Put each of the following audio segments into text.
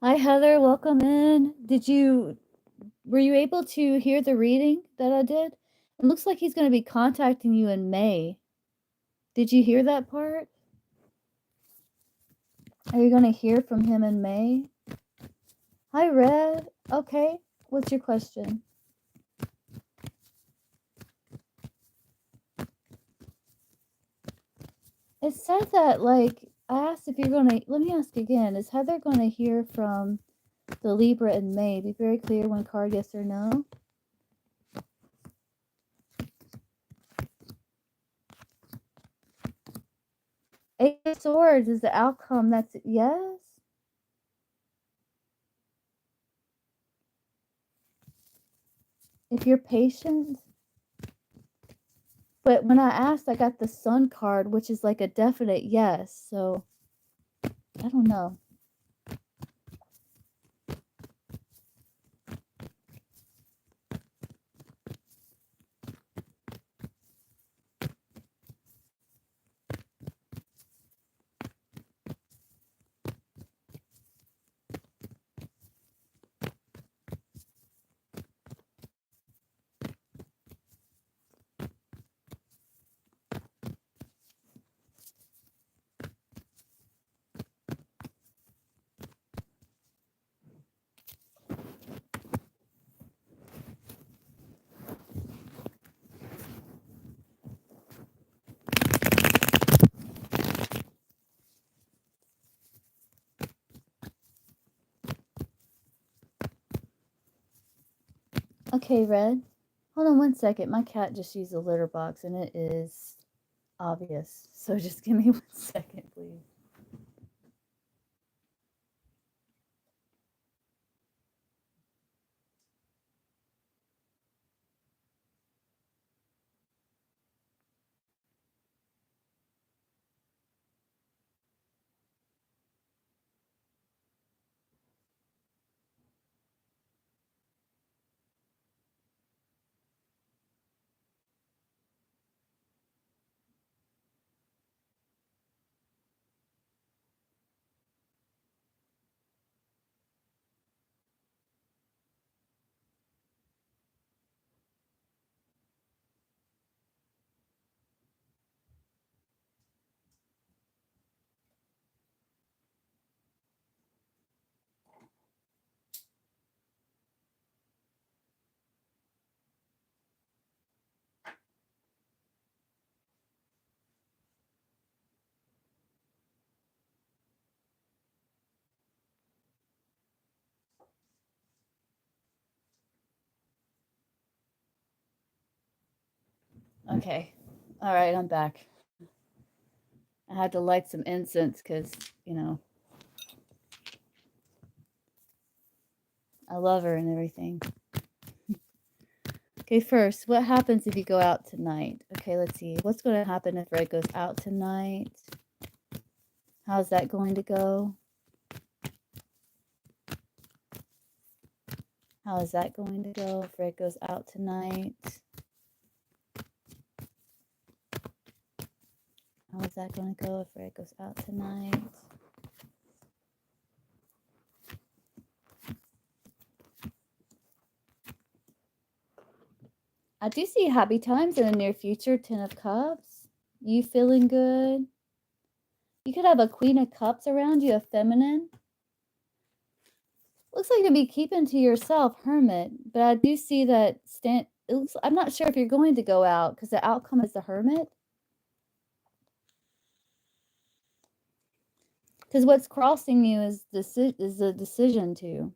Hi, Heather. Welcome in. Were you able to hear the reading that I did? It looks like he's going to be contacting you in May. Did you hear that part? Are you going to hear from him in May? Hi, Red. Okay. What's your question? It said that, like, I asked if you're going to, let me ask again. Is Heather going to hear from the Libra in May? Be very clear one card, yes or no. Eight of Swords is the outcome. That's yes. If you're patient. But when I asked, I got the Sun card, which is like a definite yes. So I don't know. Okay, Red. Hold on one second. My cat just used a litter box and it is obvious. So just give me 1 second, please. Okay. All right, I'm back. I had to light some incense because, I love her and everything. Okay, first, what happens if you go out tonight? Okay, let's see. What's going to happen if Red goes out tonight? How's that going to go? How is that going to go if Red goes out tonight? How is that going to go if Red goes out tonight? I do see happy times in the near future. 10 of Cups. You feeling good? You could have a Queen of Cups around you, a feminine. Looks like you'll be keeping to yourself, Hermit. But I do see that I'm not sure if you're going to go out because the outcome is the Hermit. Because what's crossing you is the decision to.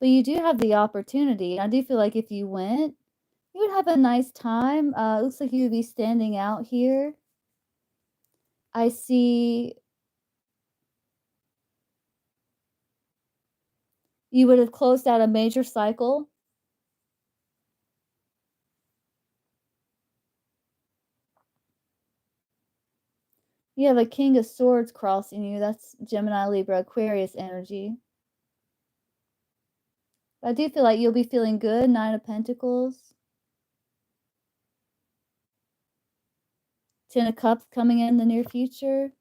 But you do have the opportunity. I do feel like if you went, you would have a nice time. It looks like you would be standing out here. I see you would have closed out a major cycle. You have a King of Swords crossing you. That's Gemini, Libra, Aquarius energy. But I do feel like you'll be feeling good. 9 of Pentacles. 10 of Cups coming in the near future.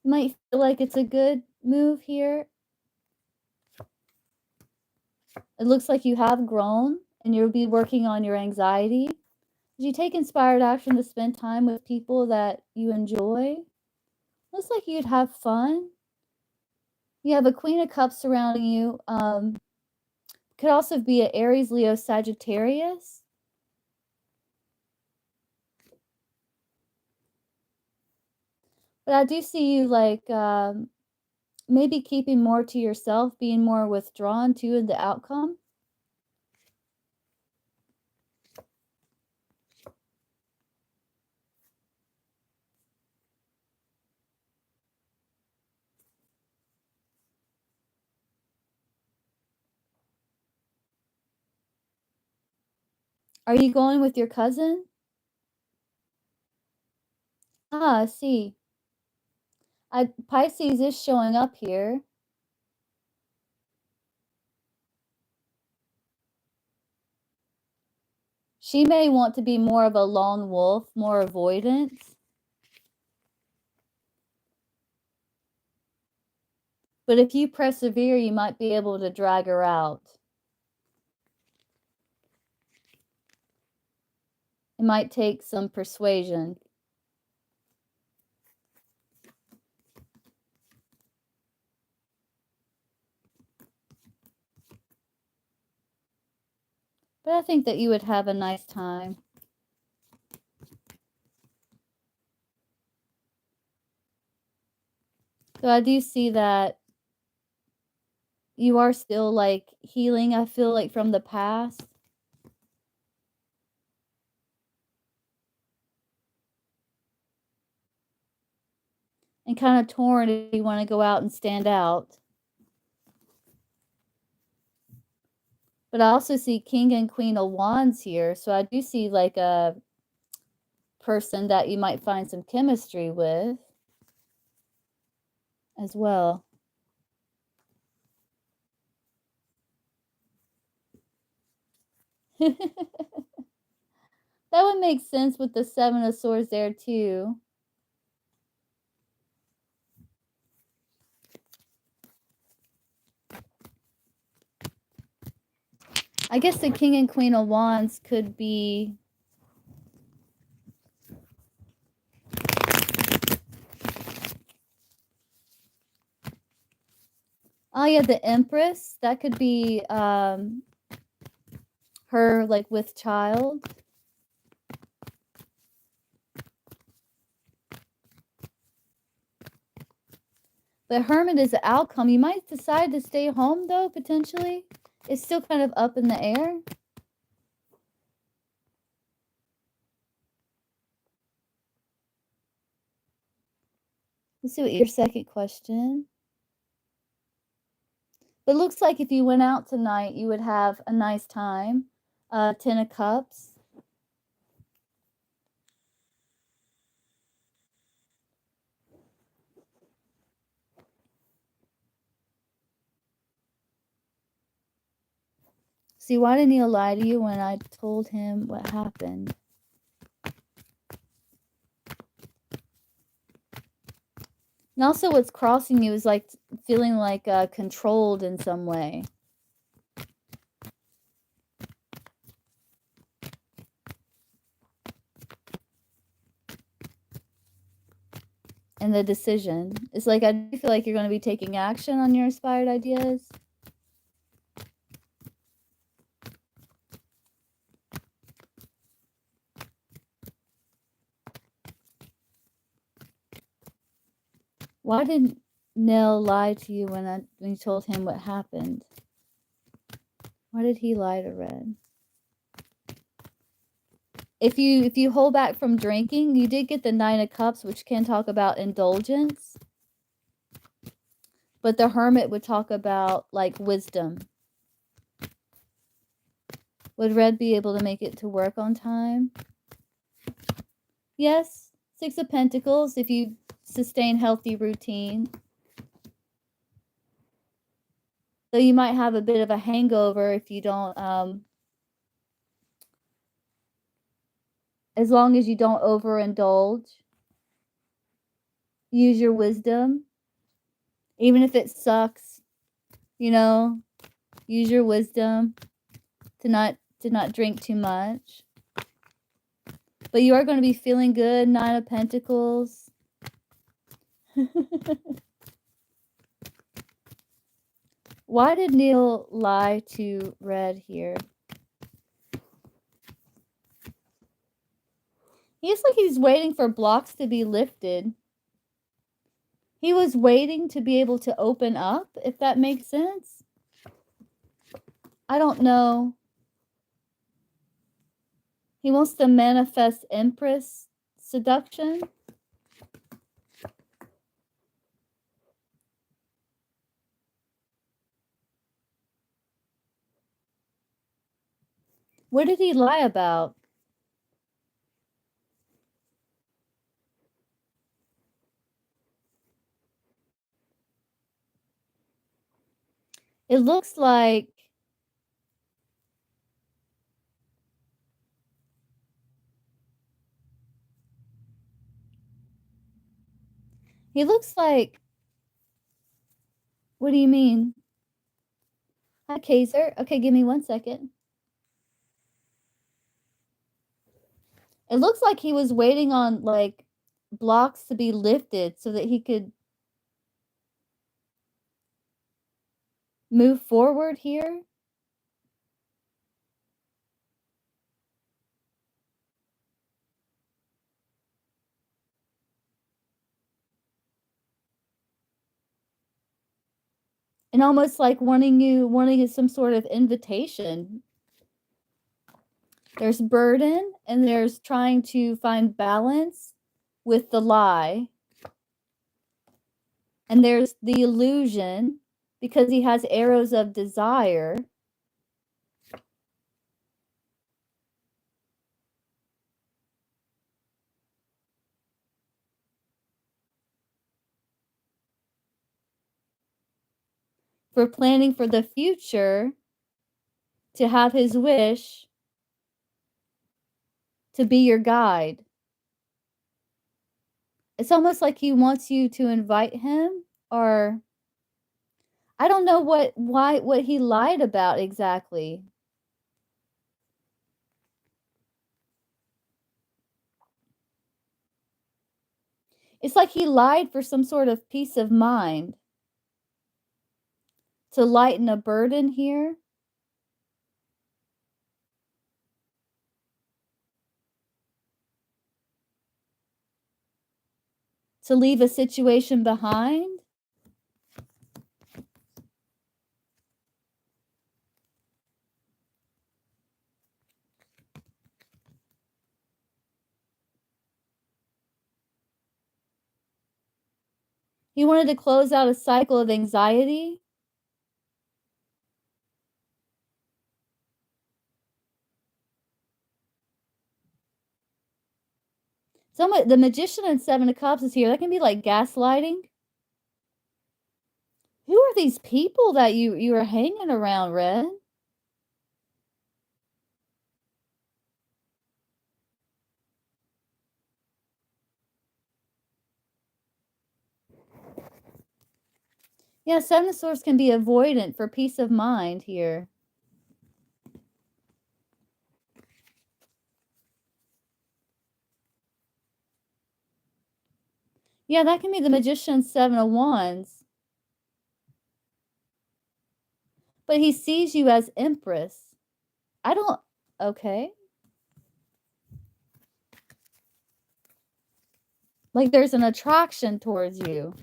You might feel like it's a good move here. It looks like you have grown and you'll be working on your anxiety. You take inspired action to spend time with people that you enjoy. Looks like you'd have fun. You have a Queen of Cups surrounding you. Could also be an Aries, Leo, Sagittarius. But I do see you like maybe keeping more to yourself, being more withdrawn too in the outcome. Are you going with your cousin? Ah, I see. Pisces is showing up here. She may want to be more of a lone wolf, more avoidance. But if you persevere, you might be able to drag her out. It might take some persuasion. But I think that you would have a nice time. So I do see that you are still like healing, I feel like, from the past. And kind of torn if you want to go out and stand out. But I also see King and Queen of Wands here. So I do see like a person that you might find some chemistry with as well. That would make sense with the Seven of Swords there too. I guess the King and Queen of Wands could be oh yeah, the Empress. That could be her like with child. The Hermit is the outcome. You might decide to stay home though, potentially. It's still kind of up in the air. Let's see what your second question. But it looks like if you went out tonight, you would have a nice time. 10 of Cups. See, why didn't he lie to you when I told him what happened? And also what's crossing you is like feeling like controlled in some way. And the decision. It's like I do feel like you're going to be taking action on your inspired ideas. Why did Nell lie to you when you told him what happened? Why did he lie to Red? If you hold back from drinking, you did get the 9 of Cups, which can talk about indulgence. But the Hermit would talk about like wisdom. Would Red be able to make it to work on time? Yes. 6 of Pentacles if you sustain healthy routine. So you might have a bit of a hangover if you don't, as long as you don't overindulge. use your wisdom. Even if it sucks, you know, use your wisdom to not drink too much. But you are going to be feeling good. 9 of Pentacles. Why did Neil lie to Red here? He's like he's waiting for blocks to be lifted. He was waiting to be able to open up, if that makes sense. I don't know. He wants to manifest Empress seduction. What did he lie about? It looks like he looks like. What do you mean? Hi, Kaiser. Okay, give me 1 second. It looks like he was waiting on, like, blocks to be lifted so that he could move forward here. And almost like wanting some sort of invitation. There's burden, and there's trying to find balance with the lie. And there's the illusion, because he has arrows of desire. For planning for the future, to have his wish to be your guide. It's almost like he wants you to invite him, or I don't know what he lied about exactly. It's like he lied for some sort of peace of mind. To lighten a burden here. To leave a situation behind. He wanted to close out a cycle of anxiety. The Magician and 7 of Cups is here. That can be like gaslighting. Who are these people that you are hanging around, Red? Yeah, 7 of Swords can be avoidant for peace of mind here. Yeah, that can be the Magician, 7 of Wands. But he sees you as Empress. I don't... Okay. Like there's an attraction towards you.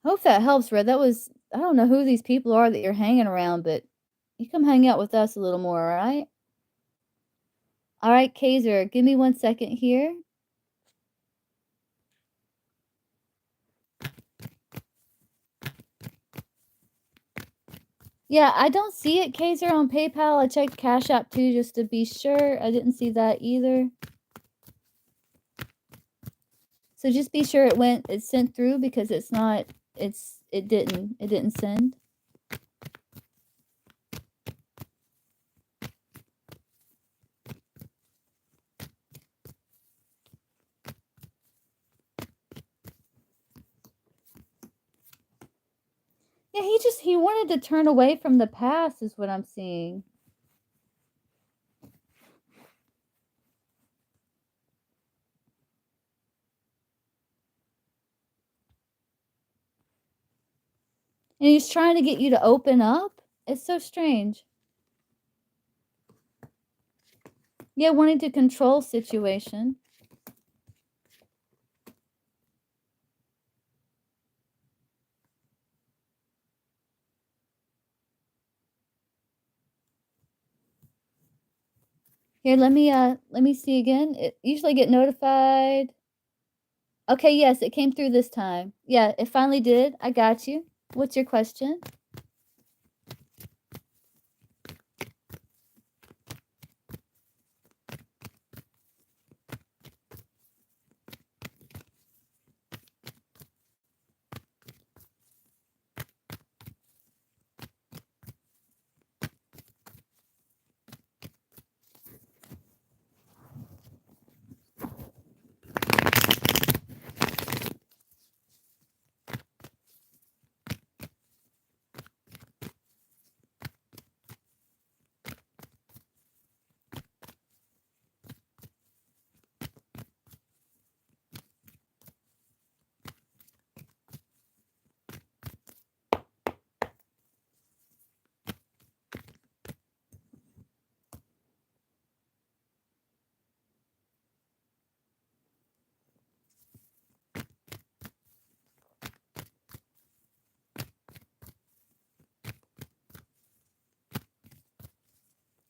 Hope that helps, Red. That was... I don't know who these people are that you're hanging around, but you come hang out with us a little more, all right? All right, Kaiser, give me 1 second here. Yeah, I don't see it, Kaiser, on PayPal. I checked Cash App too, just to be sure. I didn't see that either. So just be sure it's sent through, because it's not, it didn't send. Yeah, he wanted to turn away from the past is what I'm seeing. And he's trying to get you to open up. It's so strange. Yeah, wanting to control situation. Here, let me see again. It usually get notified. Okay, yes, it came through this time. Yeah, it finally did. I got you. What's your question?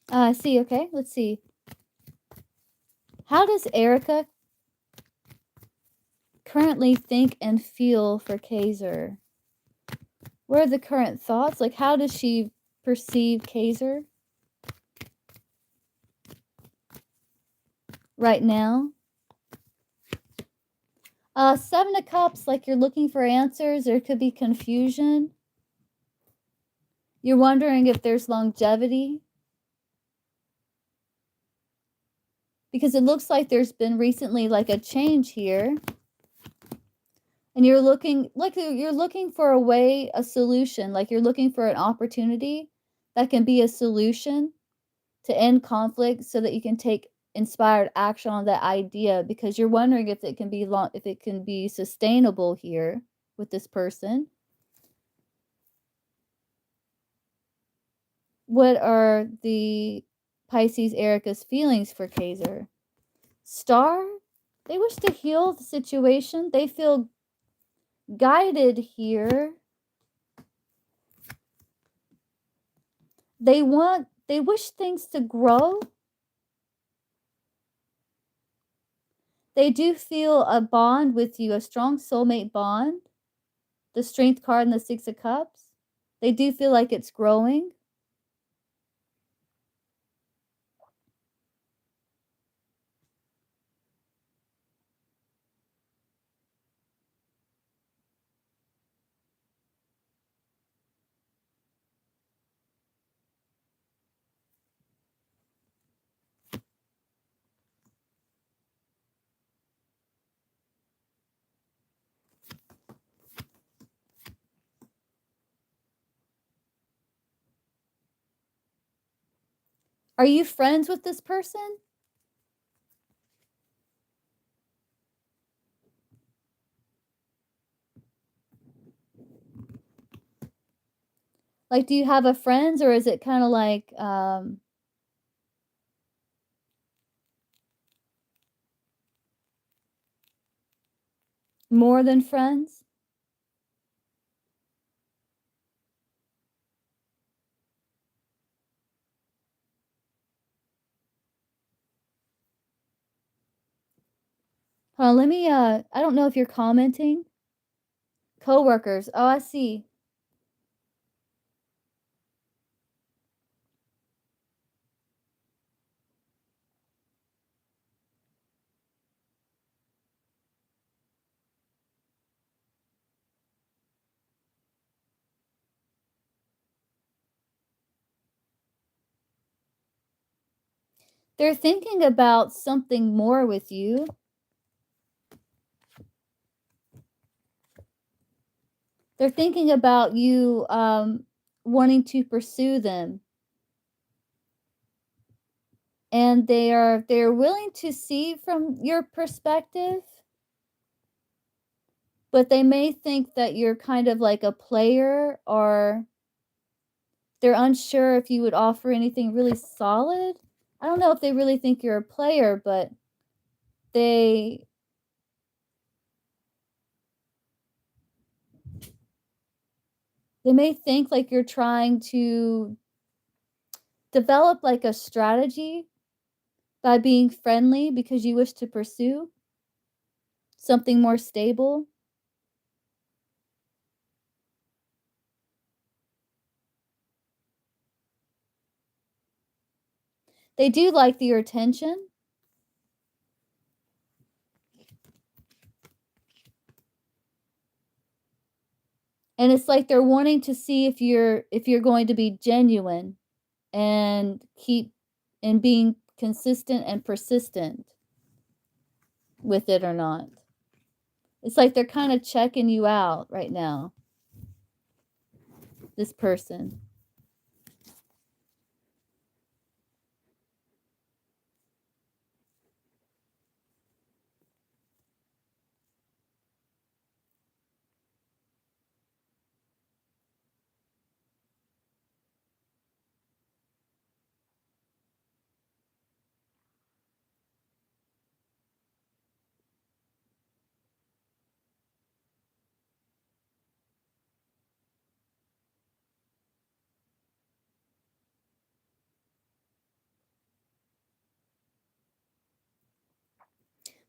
I see, okay. Let's see. How does Erica currently think and feel for Kaiser? What are the current thoughts? Like, how does she perceive Kaiser right now? Seven of Cups, like you're looking for answers. There could be confusion. You're wondering if there's longevity. Because it looks like there's been recently like a change here. And you're looking for a way, a solution, like you're looking for an opportunity that can be a solution to end conflict so that you can take inspired action on that idea because you're wondering if it can be if it can be sustainable here with this person. What are the Pisces Erica's feelings for Kaiser? Star, they wish to heal the situation. They feel guided here. They wish things to grow. They do feel a bond with you, a strong soulmate bond. The Strength card and the Six of Cups. They do feel like it's growing. Are you friends with this person? Like, do you have a friends or is it kind of like more than friends? Let me I don't know if you're commenting. Coworkers. Oh, I see. They're thinking about something more with you. They're thinking about you, wanting to pursue them, and they're willing to see from your perspective, but they may think that you're kind of like a player, or they're unsure if you would offer anything really solid. I don't know if they really think you're a player, but they they may think like you're trying to develop like a strategy by being friendly because you wish to pursue something more stable. They do like your attention. And it's like they're wanting to see if you're going to be genuine and keep and being consistent and persistent with it or not. It's like they're kind of checking you out right now, this person.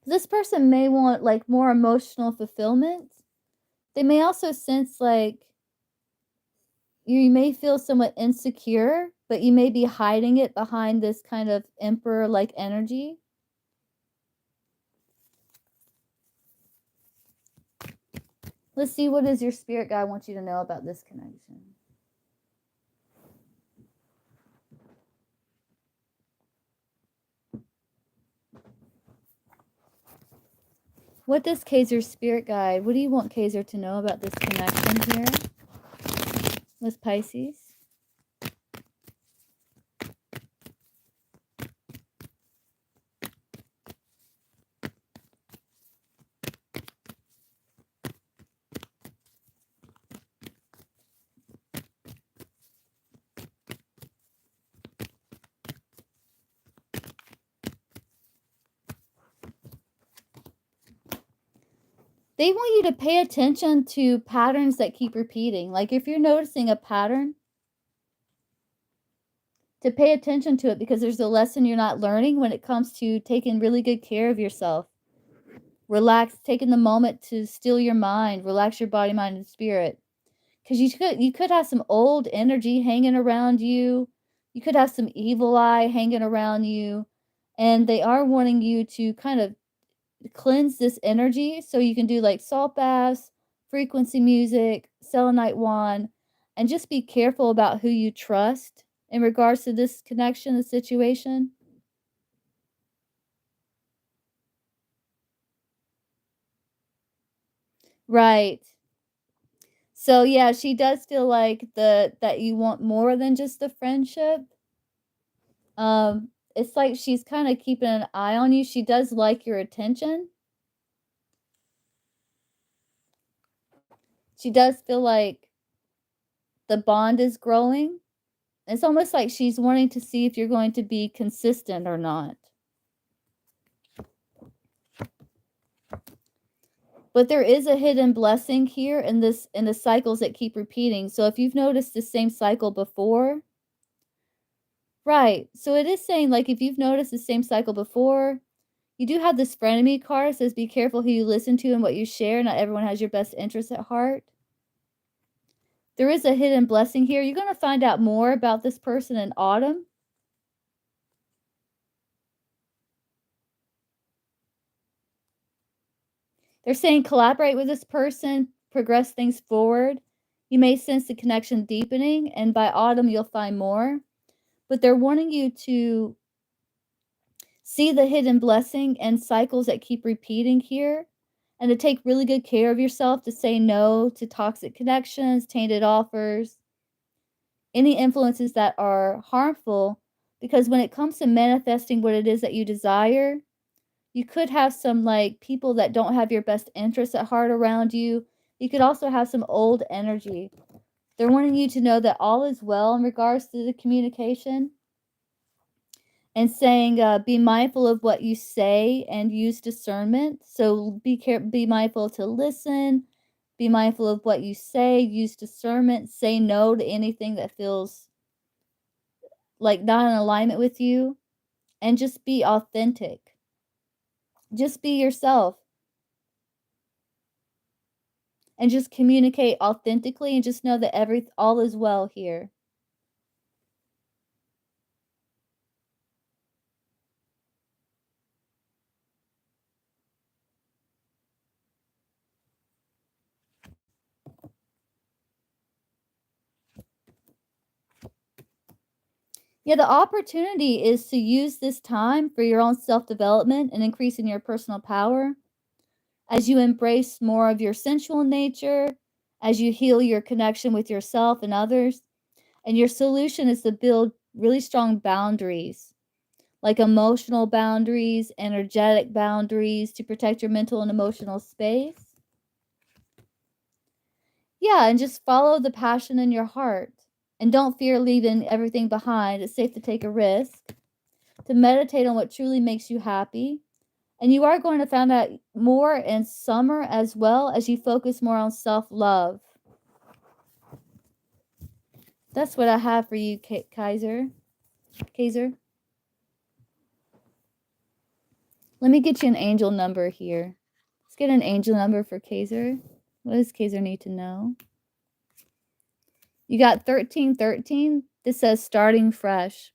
This person may want like more emotional fulfillment. They may also sense like you may feel somewhat insecure, but you may be hiding it behind this kind of emperor like energy. Let's see, what does your spirit guide want you to know about this connection? What does Kaiser's spirit guide? What do you want Kaiser to know about this connection here with Pisces? They want you to pay attention to patterns that keep repeating. Like if you're noticing a pattern, to pay attention to it because there's a lesson you're not learning when it comes to taking really good care of yourself. Relax, taking the moment to still your mind, relax your body, mind, and spirit. Because you could have some old energy hanging around you. You could have some evil eye hanging around you. And they are wanting you to kind of cleanse this energy so you can do like salt baths, frequency music, selenite wand, and just be careful about who you trust in regards to this connection, the situation. Right. So yeah, she does feel like that you want more than just the friendship. It's like she's kind of keeping an eye on you. She does like your attention. She does feel like the bond is growing. It's almost like she's wanting to see if you're going to be consistent or not. But there is a hidden blessing here in the cycles that keep repeating. So if you've noticed the same cycle before, right. So it is saying like if you've noticed the same cycle before, you do have this frenemy card. It says be careful who you listen to and what you share. Not everyone has your best interest at heart. There is a hidden blessing here. You're going to find out more about this person in autumn. They're saying collaborate with this person, progress things forward. You may sense the connection deepening, and by autumn, you'll find more. But they're wanting you to see the hidden blessing and cycles that keep repeating here. and to take really good care of yourself, to say no to toxic connections, tainted offers, any influences that are harmful, because when it comes to manifesting what it is that you desire, you could have some, like, people that don't have your best interests at heart around you. You could also have some old energy. They're wanting you to know that all is well in regards to the communication and saying, be mindful of what you say and use discernment. So be mindful to listen, be mindful of what you say, use discernment, say no to anything that feels like not in alignment with you, and just be authentic. Just be yourself and just communicate authentically and just know that all is well here. Yeah, the opportunity is to use this time for your own self-development and increasing your personal power as you embrace more of your sensual nature, as you heal your connection with yourself and others. And your solution is to build really strong boundaries, like emotional boundaries, energetic boundaries to protect your mental and emotional space. Yeah, and just follow the passion in your heart. And don't fear leaving everything behind. It's safe to take a risk, to meditate on what truly makes you happy. And you are going to find out more in summer as well as you focus more on self love. That's what I have for you, Kaiser. Kaiser. Let me get you an angel number here. Let's get an angel number for Kaiser. What does Kaiser need to know? You got 1313. This says starting fresh.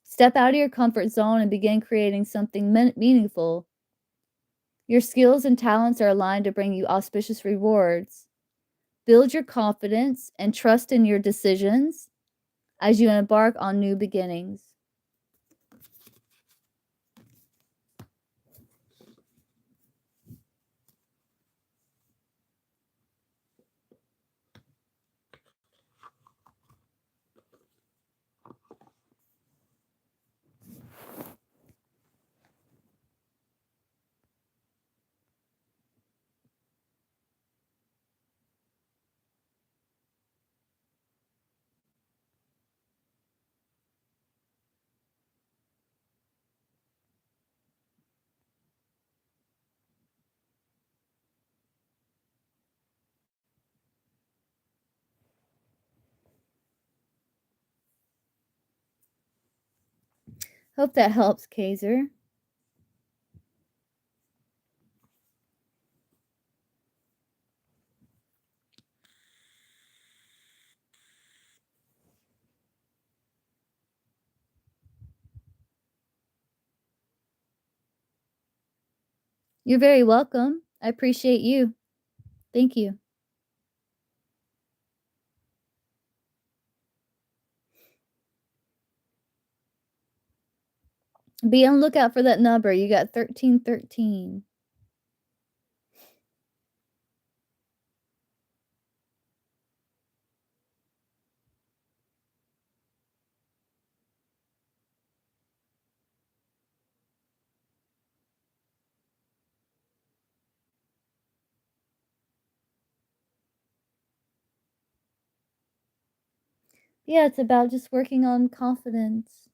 Step out of your comfort zone and begin creating something meaningful. Your skills and talents are aligned to bring you auspicious rewards. Build your confidence and trust in your decisions as you embark on new beginnings. Hope that helps, Kaiser. You're very welcome. I appreciate you. Thank you. Be on lookout for that number. You got 1313. Yeah, it's about just working on confidence.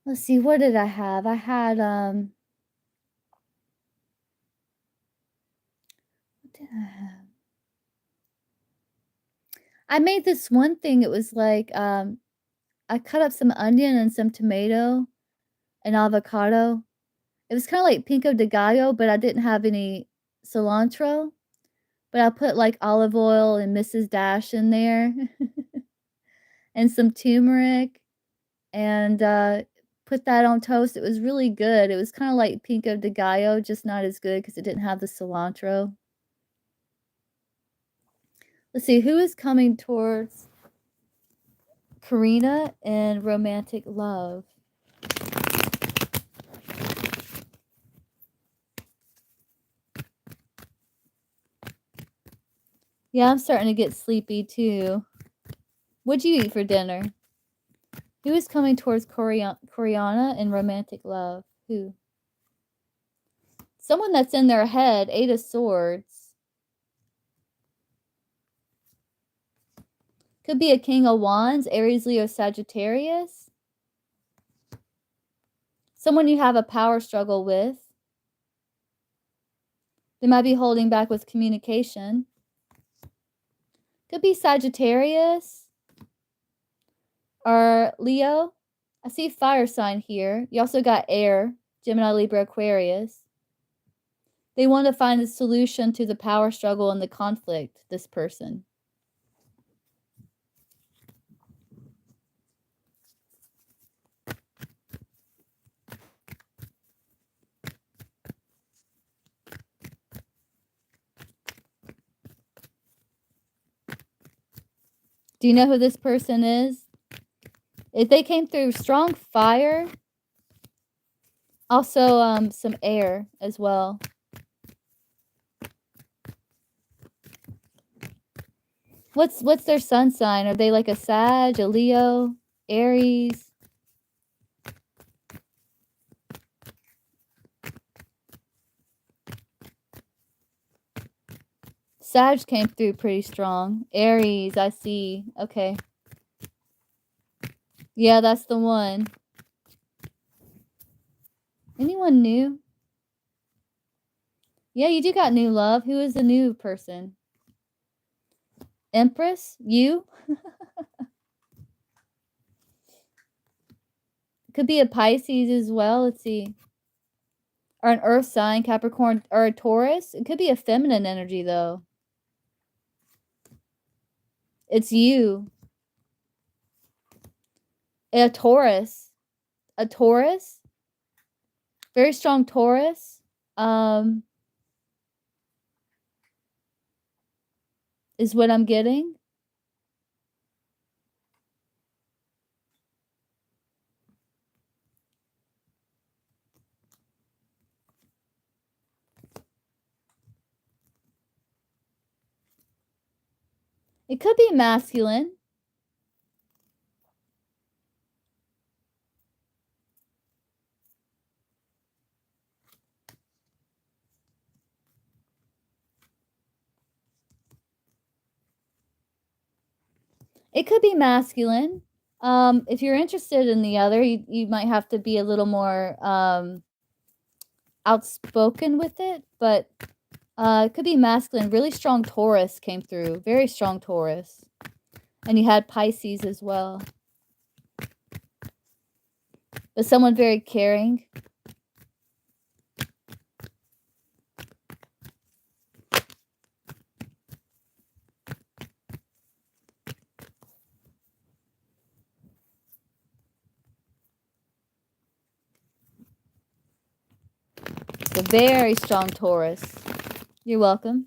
Let's see, what did I have? I had, what did I have? I made this one thing, it was like, I cut up some onion and some tomato and avocado. It was kinda like pico de gallo, but I didn't have any cilantro, but I put, like, olive oil and Mrs. Dash in there and some turmeric and, put that on toast. It was really good. It was kinda like pico de gallo, just not as good because it didn't have the cilantro. Let's see, who is coming towards Karina in romantic love? Yeah, I'm starting to get sleepy too. What'd you eat for dinner? Who is coming towards Coriana in romantic love? Who? Someone that's in their head, 8 of Swords. Could be a King of Wands, Aries, Leo, Sagittarius. Someone you have a power struggle with. They might be holding back with communication. Could be Sagittarius or Leo. I see fire sign here. You also got air, Gemini, Libra, Aquarius. They want to find a solution to the power struggle and the conflict, this person. Do you know who this person is? If they came through strong fire, also some air as well. What's their sun sign? Are they like a Sag, a Leo, Aries? Sag came through pretty strong. Aries, I see. Okay. Yeah, that's the one. Anyone new? Yeah, you do got new love. Who is the new person? Empress? You? Could be a Pisces as well. Let's see. Or an earth sign, Capricorn, or a Taurus. It could be a feminine energy, though. It's you. A Taurus. A Taurus. Very strong Taurus. Is what I'm getting. It could be masculine. It could be masculine. If you're interested in the other, you might have to be a little more outspoken with it, but it could be masculine. Really strong Taurus came through. Very strong Taurus. And you had Pisces as well. But someone very caring. A very strong Taurus. You're welcome.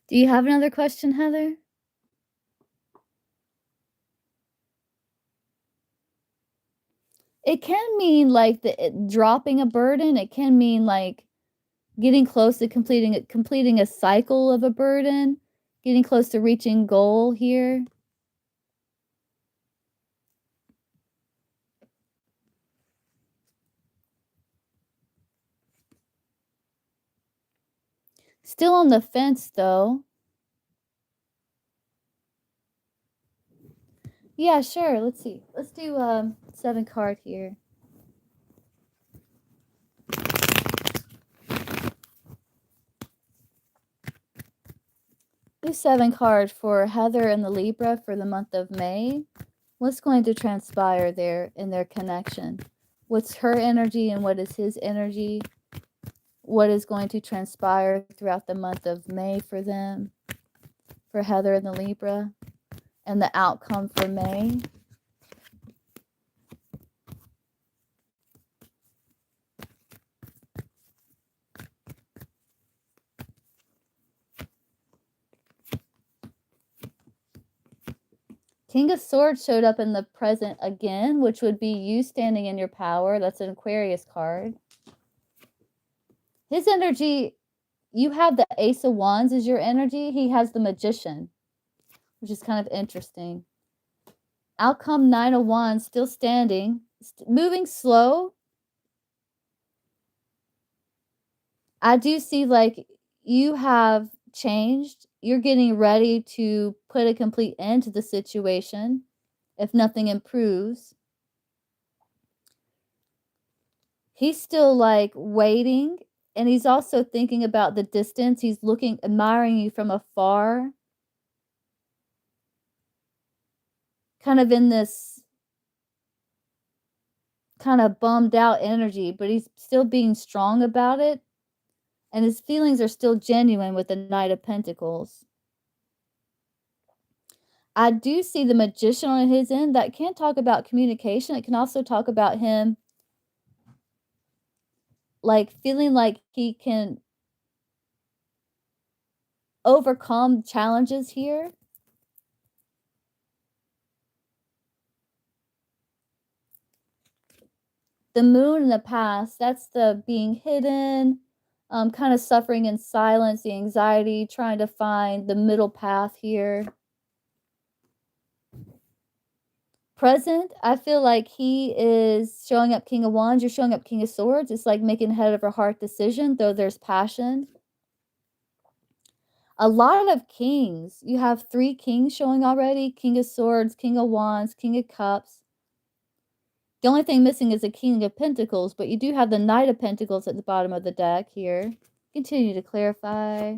Do you have another question, Heather? It can mean, like, dropping a burden, it can mean, like, getting close to completing a cycle of a burden, getting close to reaching goal here. Still on the fence, though. Yeah, sure, let's see. Let's do, 7 card here. Do 7 card for Heather and the Libra for the month of May. What's going to transpire there in their connection? What's her energy and what is his energy? What is going to transpire throughout the month of May for them, for Heather and the Libra, and the outcome for May? King of Swords showed up in the present again, which would be you standing in your power. That's an Aquarius card. His energy, you have the Ace of Wands as your energy. He has the Magician, which is kind of interesting. Outcome 9 of Wands, still standing, moving slow. I do see, like, you have changed. You're getting ready to put a complete end to the situation if nothing improves. He's still, like, waiting, and he's also thinking about the distance. He's looking, admiring you from afar. Kind of in this kind of bummed out energy, but he's still being strong about it, and his feelings are still genuine with the Knight of Pentacles. I do see the Magician on his end. That can talk about communication. It can also talk about him, like, feeling like he can overcome challenges here. The Moon in the past, that's the being hidden, kind of suffering in silence, the anxiety, trying to find the middle path here. Present, I feel like he is showing up King of Wands, you're showing up King of Swords. It's like making head over heart decision, though there's passion. A lot of kings. You have 3 kings showing already: King of Swords, King of Wands, King of Cups. The only thing missing is a King of Pentacles, but you do have the Knight of Pentacles at the bottom of the deck here. Continue to clarify.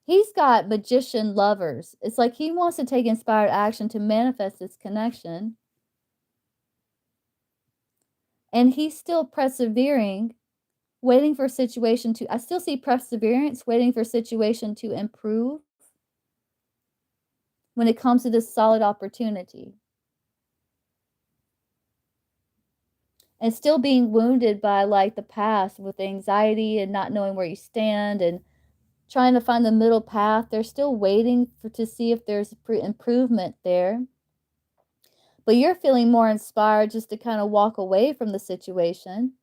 He's got Magician lovers. It's like he wants to take inspired action to manifest this connection. And he's still persevering, waiting for a situation to, I still see perseverance, waiting for a situation to improve when it comes to this solid opportunity. And still being wounded by, like, the past with anxiety and not knowing where you stand and trying to find the middle path. They're still waiting to see if there's improvement there. But you're feeling more inspired just to kind of walk away from the situation.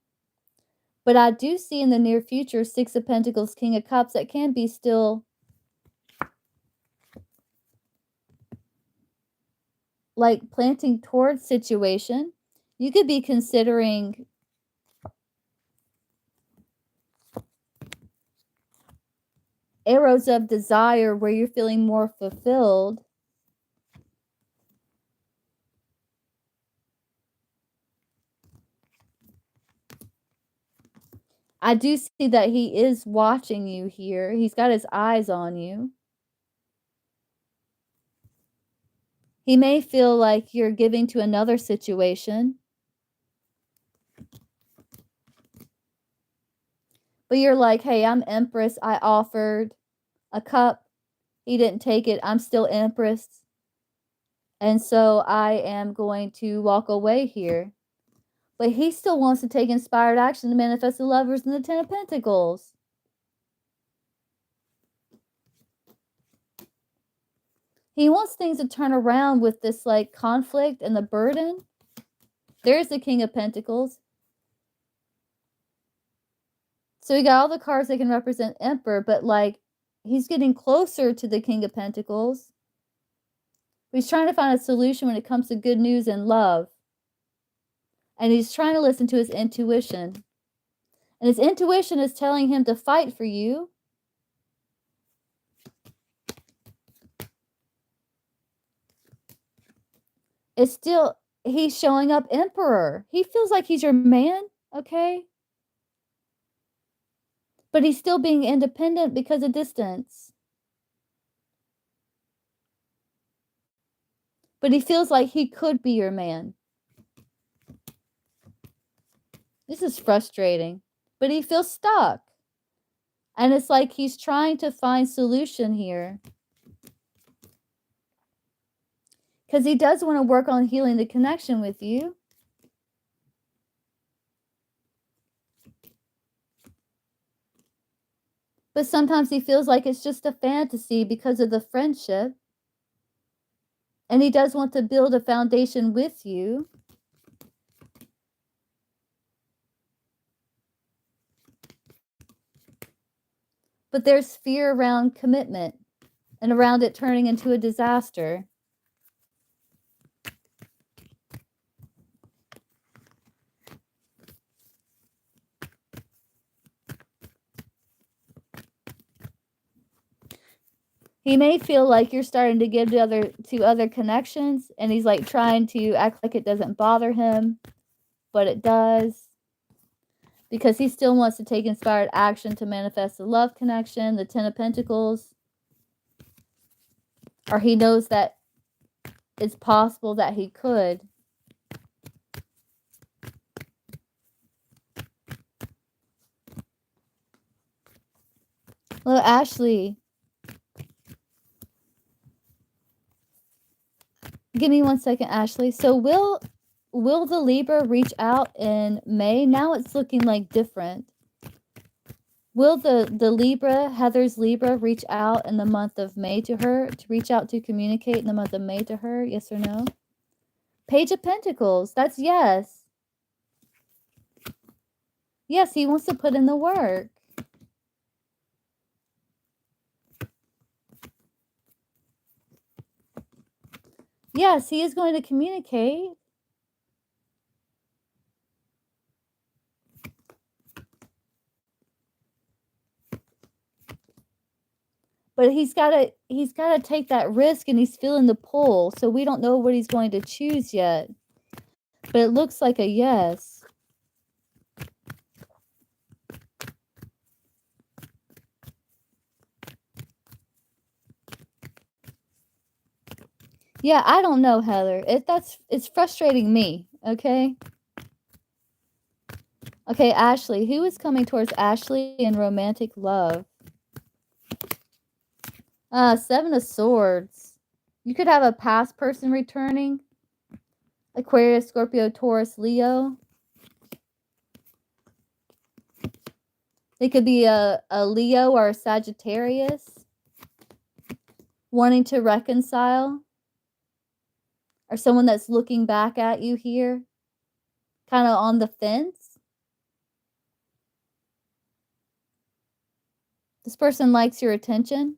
But I do see in the near future, 6 of Pentacles, King of Cups, that can be still, like, planting towards situation. You could be considering arrows of desire where you're feeling more fulfilled. I do see that he is watching you here. He's got his eyes on you. He may feel like you're giving to another situation, but you're like, hey, I'm Empress. I offered a cup. He didn't take it. I'm still Empress. And so I am going to walk away here. But he still wants to take inspired action to manifest the Lovers and the Ten of Pentacles. He wants things to turn around with this, like, conflict and the burden. There's the King of Pentacles. So we got all the cards that can represent Emperor, but, like, he's getting closer to the King of Pentacles. He's trying to find a solution when it comes to good news and love. And he's trying to listen to his intuition. And his intuition is telling him to fight for you. It's still, he's showing up Emperor. He feels like he's your man, okay? But he's still being independent because of distance. But he feels like he could be your man. This is frustrating. But he feels stuck. And it's like he's trying to find solution here. Because he does want to work on healing the connection with you. But sometimes he feels like it's just a fantasy because of the friendship. And he does want to build a foundation with you. But there's fear around commitment and around it turning into a disaster. He may feel like you're starting to give to other connections, and he's like trying to act like it doesn't bother him, but it does. Because he still wants to take inspired action to manifest the love connection, the Ten of Pentacles. Or he knows that it's possible that he could. Well, Ashley. Give me 1 second, Ashley. So will the Libra reach out in May? Now it's looking like different. Will the Libra, Heather's Libra, reach out in the month of May to her? To reach out to communicate in the month of May to her? Yes or no? Page of Pentacles. That's yes. Yes, he wants to put in the work. Yes, he is going to communicate. But he's gotta take that risk, and he's feeling the pull. So we don't know what he's going to choose yet. But it looks like a yes. Yeah, I don't know, Heather. It's frustrating me, okay? Okay, Ashley. Who is coming towards Ashley in romantic love? Seven of Swords. You could have a past person returning. Aquarius, Scorpio, Taurus, Leo. They could be a Leo or a Sagittarius wanting to reconcile. Or someone that's looking back at you here. Kind of on the fence. This person likes your attention.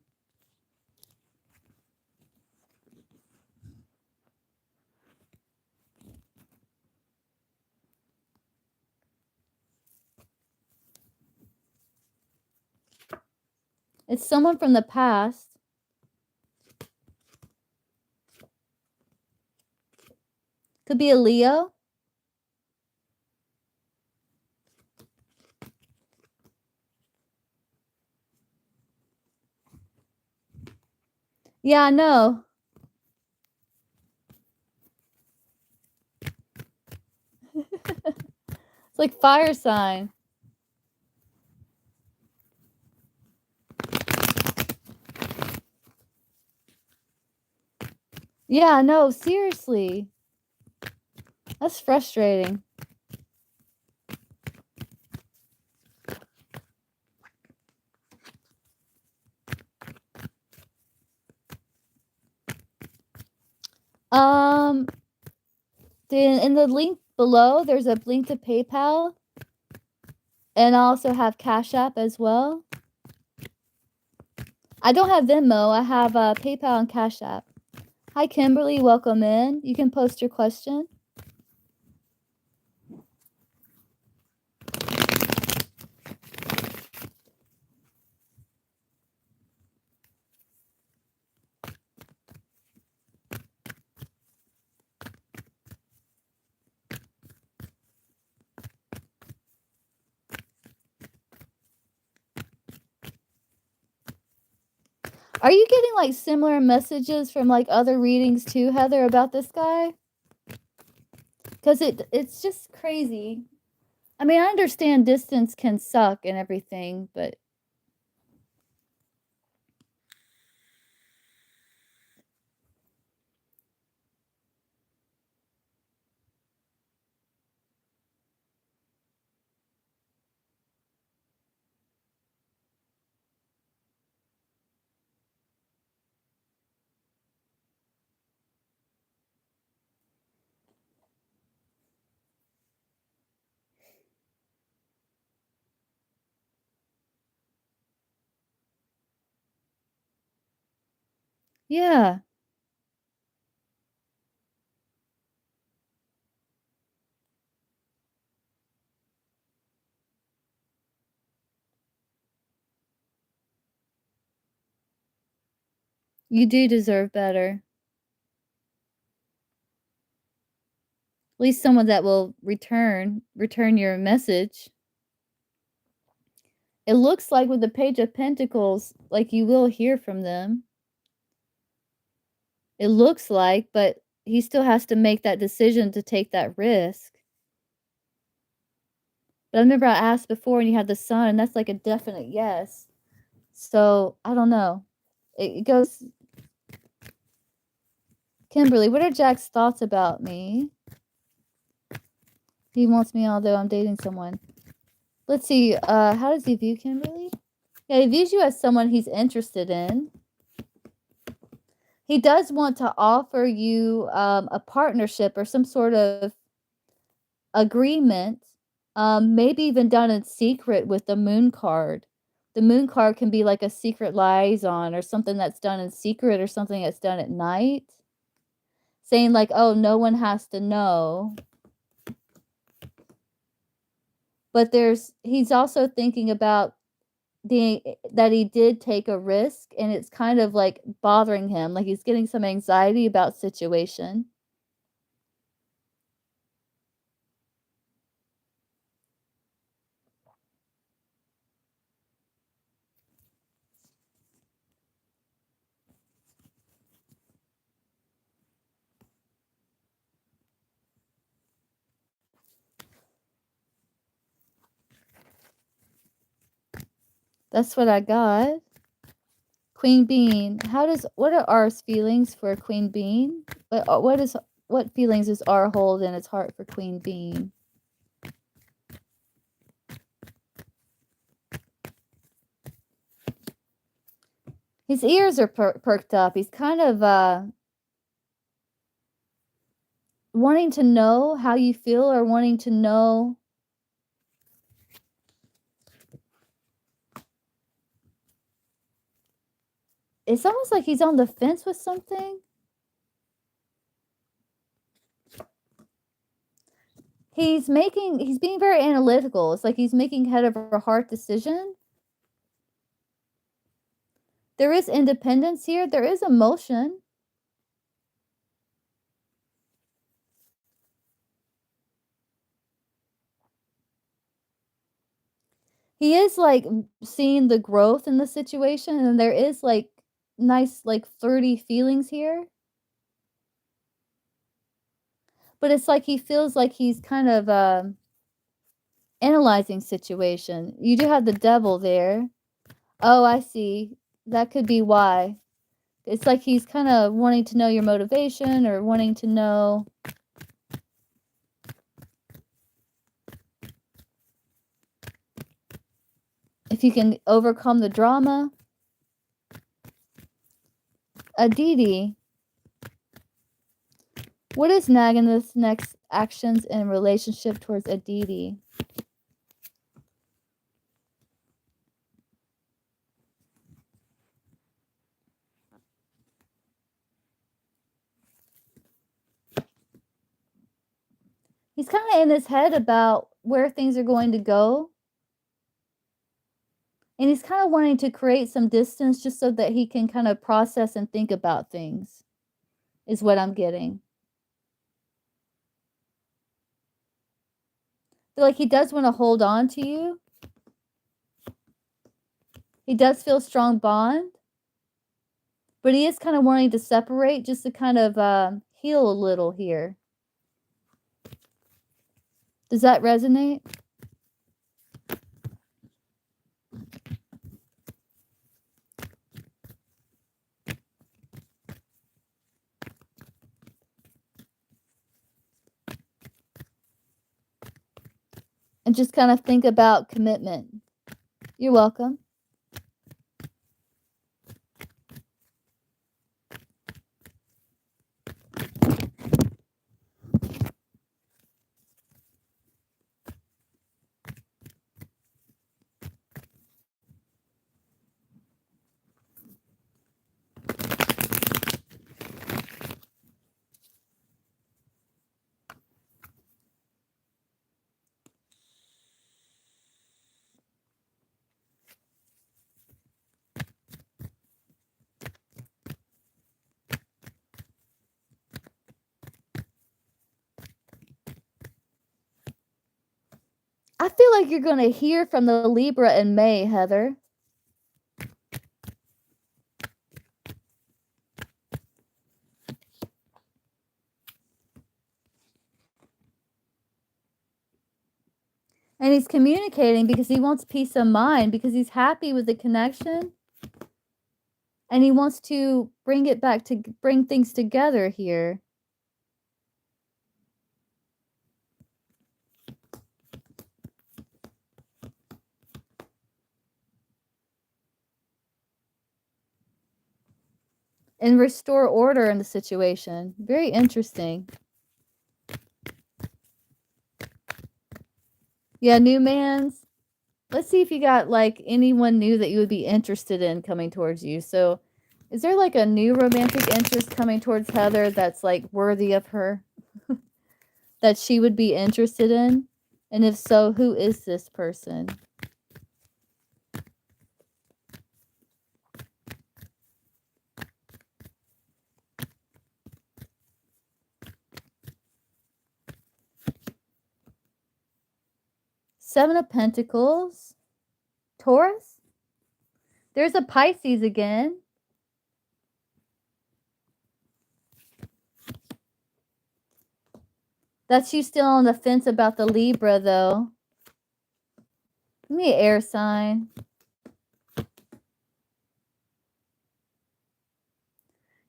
It's someone from the past. Could be a Leo. Yeah, I know. It's like fire sign. Yeah, no, seriously. That's frustrating. Um, then in the link below, there's a link to PayPal, and I also have Cash App as well. I don't have Venmo, I have, PayPal and Cash App. Hi, Kimberly, welcome in. You can post your question. Are you getting, like, similar messages from, like, other readings too, Heather, about this guy? 'Cause it's just crazy. I mean, I understand distance can suck and everything, but yeah, you do deserve better. At least someone that will return your message. It looks like with the Page of Pentacles, like you will hear from them. It looks like, but he still has to make that decision to take that risk. But I remember I asked before and you had the sun, and that's like a definite yes. So, I don't know. It goes Kimberly, what are Jack's thoughts about me? He wants me although I'm dating someone. Let's see, how does he view Kimberly? Yeah, he views you as someone he's interested in. He does want to offer you, a partnership or some sort of agreement, maybe even done in secret with the moon card. The moon card can be like a secret liaison or something that's done in secret or something that's done at night. Saying like, "Oh, no one has to know." But he's also thinking about that he did take a risk, and it's kind of, like, bothering him, like, he's getting some anxiety about situation. That's what I got. Queen Bean. What are R's feelings for Queen Bean? What feelings does R hold in its heart for Queen Bean? His ears are perked up. He's kind of, wanting to know how you feel or wanting to know. It's almost like he's on the fence with something. He's being very analytical. It's like he's making head over heart decision. There is independence here. There is emotion. He is, like, seeing the growth in the situation, and there is, like, nice, like, flirty feelings here. But it's like he feels like he's kind of, analyzing situation. You do have the devil there. Oh, I see. That could be why. It's like he's kinda wanting to know your motivation or wanting to know if you can overcome the drama. Aditi, What is nagging this next actions in relationship towards Aditi? He's kind of in his head about where things are going to go. And he's kind of wanting to create some distance just so that he can kind of process and think about things, is what I'm getting. I feel like he does want to hold on to you. He does feel a strong bond. But he is kind of wanting to separate just to kind of heal a little here. Does that resonate? And just kind of think about commitment. You're welcome. I feel like you're going to hear from the Libra in May, Heather. And he's communicating because he wants peace of mind, because he's happy with the connection. And he wants to bring it back to bring things together here. And restore order in the situation. Very interesting. Yeah, new mans. Let's see if you got like anyone new that you would be interested in coming towards you. So is there like a new romantic interest coming towards Heather that's like worthy of her? That she would be interested in? And if so, who is this person? Seven of Pentacles. Taurus? There's a Pisces again. That's you still on the fence about the Libra, though. Give me an air sign.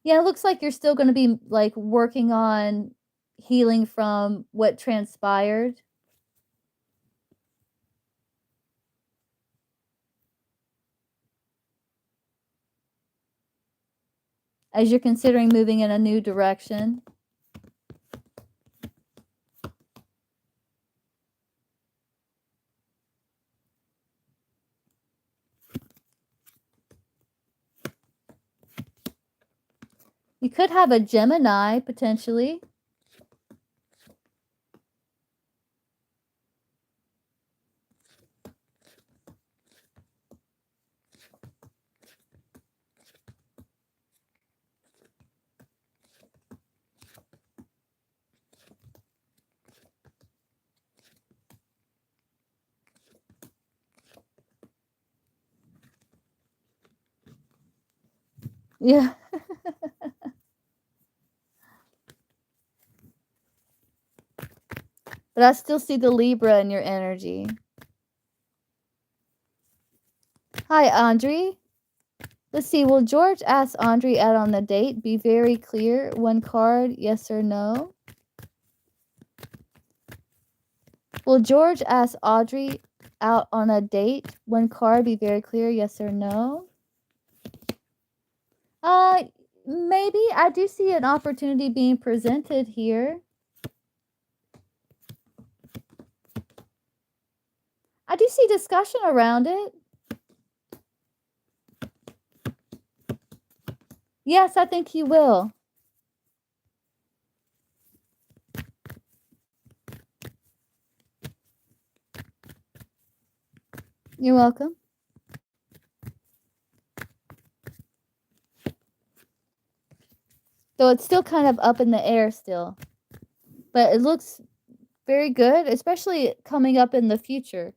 Yeah, it looks like you're still going to be like working on healing from what transpired. As you're considering moving in a new direction. You could have a Gemini, potentially. Yeah. But I still see the Libra in your energy. Hi, Andre. Let's see. Will George ask Andre out on the date? Be very clear. One card, yes or no. Will George ask Audrey out on a date? One card, be very clear, yes or no. Maybe I do see an opportunity being presented here. I do see discussion around it. Yes, I think you will. You're welcome. So it's still kind of up in the air still, but it looks very good, especially coming up in the future.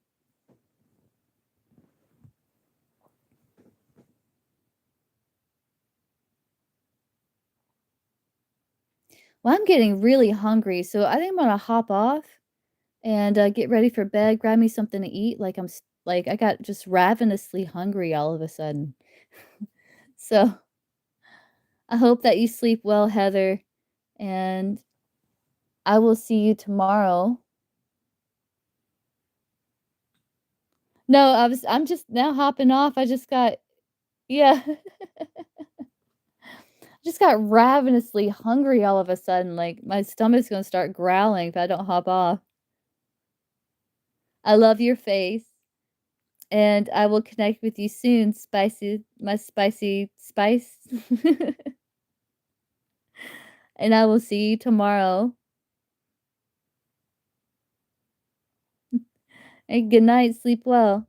Well, I'm getting really hungry, so I think I'm gonna hop off and get ready for bed. Grab me something to eat. Like I got just ravenously hungry all of a sudden. So I hope that you sleep well, Heather, and I will see you tomorrow. No, I'm just now hopping off. I just got yeah. Just got ravenously hungry all of a sudden, like, my stomach's gonna start growling if I don't hop off. I love your face, and I will connect with you soon, spicy spice. And I will see you tomorrow. And good night, sleep well.